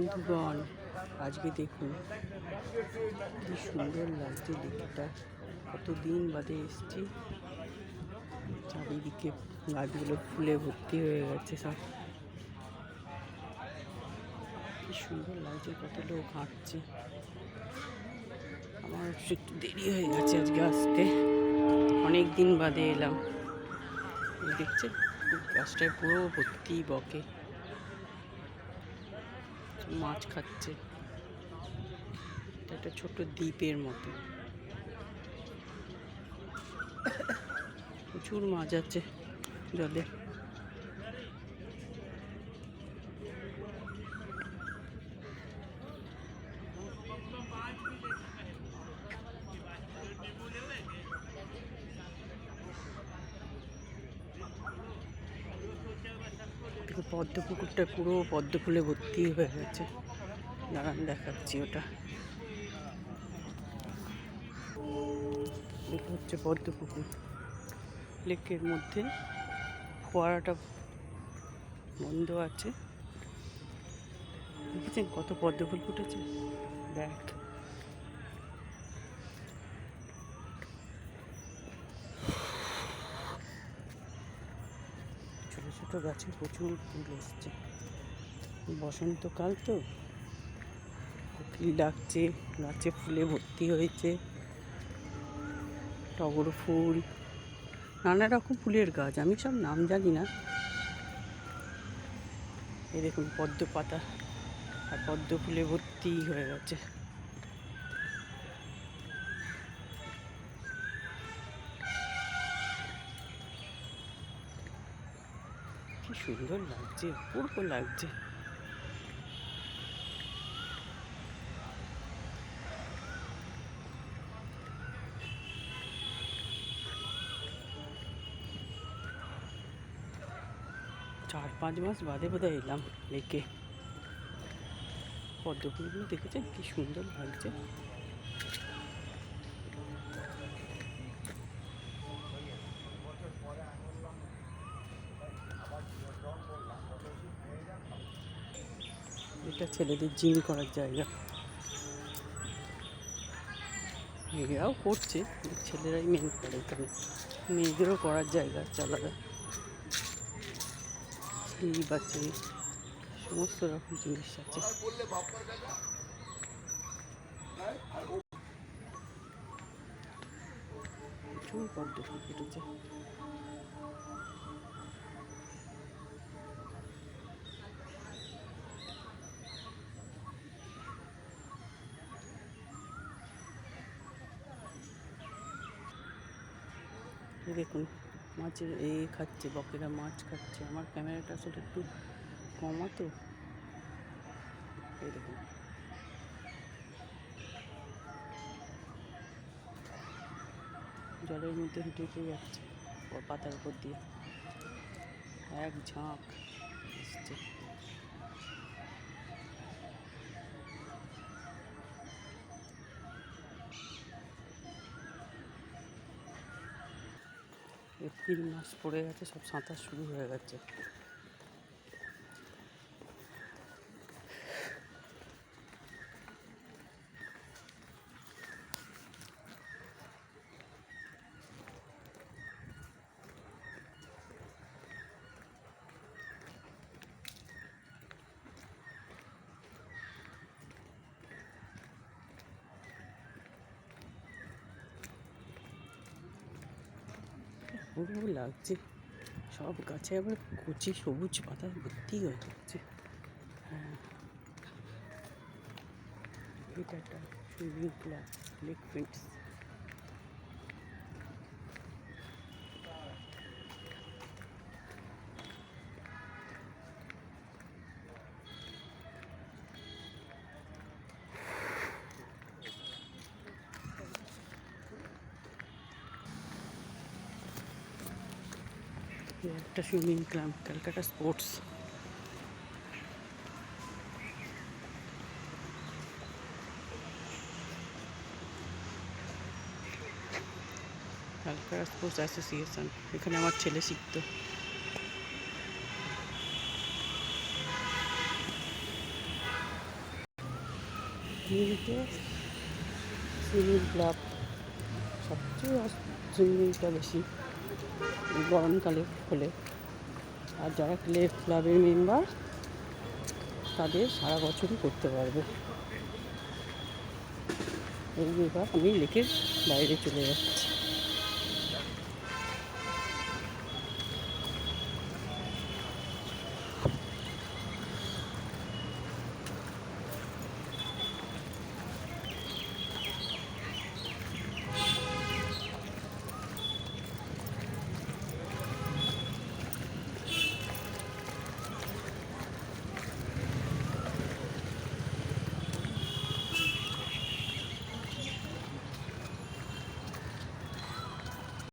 বন্ধুগণ, আজকে দেখুন কি সুন্দর লাগছে লেকটা। কতদিন বাদে এসছি। চারিদিকে গাছগুলো ফুলে ভর্তি হয়ে গেছে সব। কি সুন্দর লাগছে, কত লোক হাঁটছে। আমার একটু দেরি হয়ে গেছে আজকে আসতে, অনেক দিন বাদে এলাম। দেখছে গাছটায় পুরো ভর্তি বকে, মাছ খাচ্ছে। একটা ছোট দ্বীপের মতো, প্রচুর মাছ আছে জলে। পদ্ম পুকুরটা পুরো পদ্ম ফুলে ভর্তি হয়ে গেছে। দাঁড়ান দেখাচ্ছি ওটা। এটা হচ্ছে পদ্ম পুকুর। লেকের মধ্যে ফোয়ারাটা বন্ধ আছে। দেখেছেন কত পদ্ম ফুল ফুটেছে। দেখ, ছোট ছোট গাছে প্রচুর ফুল এসছে। বসন্তকাল তো, কোকিল ডাকছে, গাছে ফুলে ভর্তি হয়েছে। টগর ফুল, নানা রকম ফুলের গাছ, আমি সব নাম জানি না। এই দেখুন পদ্ম পাতা আর পদ্ম ফুলে ভর্তি হয়ে গেছে। কি সুন্দর লাগছে, অপূর্ব লাগছে। চার পাঁচ মাস বাদে বোধহয় এলাম লেকে। পদ্ম ফুলগুলো দেখেছেন কি সুন্দর লাগছে। এটা ছেলেদের জিম করার জায়গা। মেয়েরাও করছে, ছেলেরাই মেন করে এখানে। মেয়েদেরও করার জায়গা আছে আলাদা। স্লিপ আছে, সমস্ত রকম জিনিস আছে। প্রচুর পদ্ম ফুল ফুটেছে। দেখুন মাছের খাচ্ছে, বকেরা মাছ খাচ্ছে। আমার ক্যামেরাটা আসলে একটু কমা তো। এই দেখুন জলের মধ্যে হেঁটে হেঁটে যাচ্ছে, পাতার উপর দিয়ে এক ঝাঁক এসছে। এপ্রিল মাস পড়ে গেছে, সব সাঁতার শুরু হয়ে গেছে। অপূর্ব লাগছে, সব গাছে আবার কচি সবুজ পাতায় ভর্তি হয়ে যাচ্ছে। হ্যাঁ, এটা একটা সুইমিং ক্লাব, লেক ফ্রেন্ডস। একটা swimming club, Calcutta sports. Calcutta sports association, এখানে আমার ছেলে শিখতো। মিনিটে সুইমিং ক্লাব সবচেয়ে সুইমিংটা বেশি গরমকালে খোলে। আর যারা ক্লাবের মেম্বার তাদের সারা বছরই করতে পারবে। এই এবার আমি লেকের বাইরে চলে যাচ্ছি।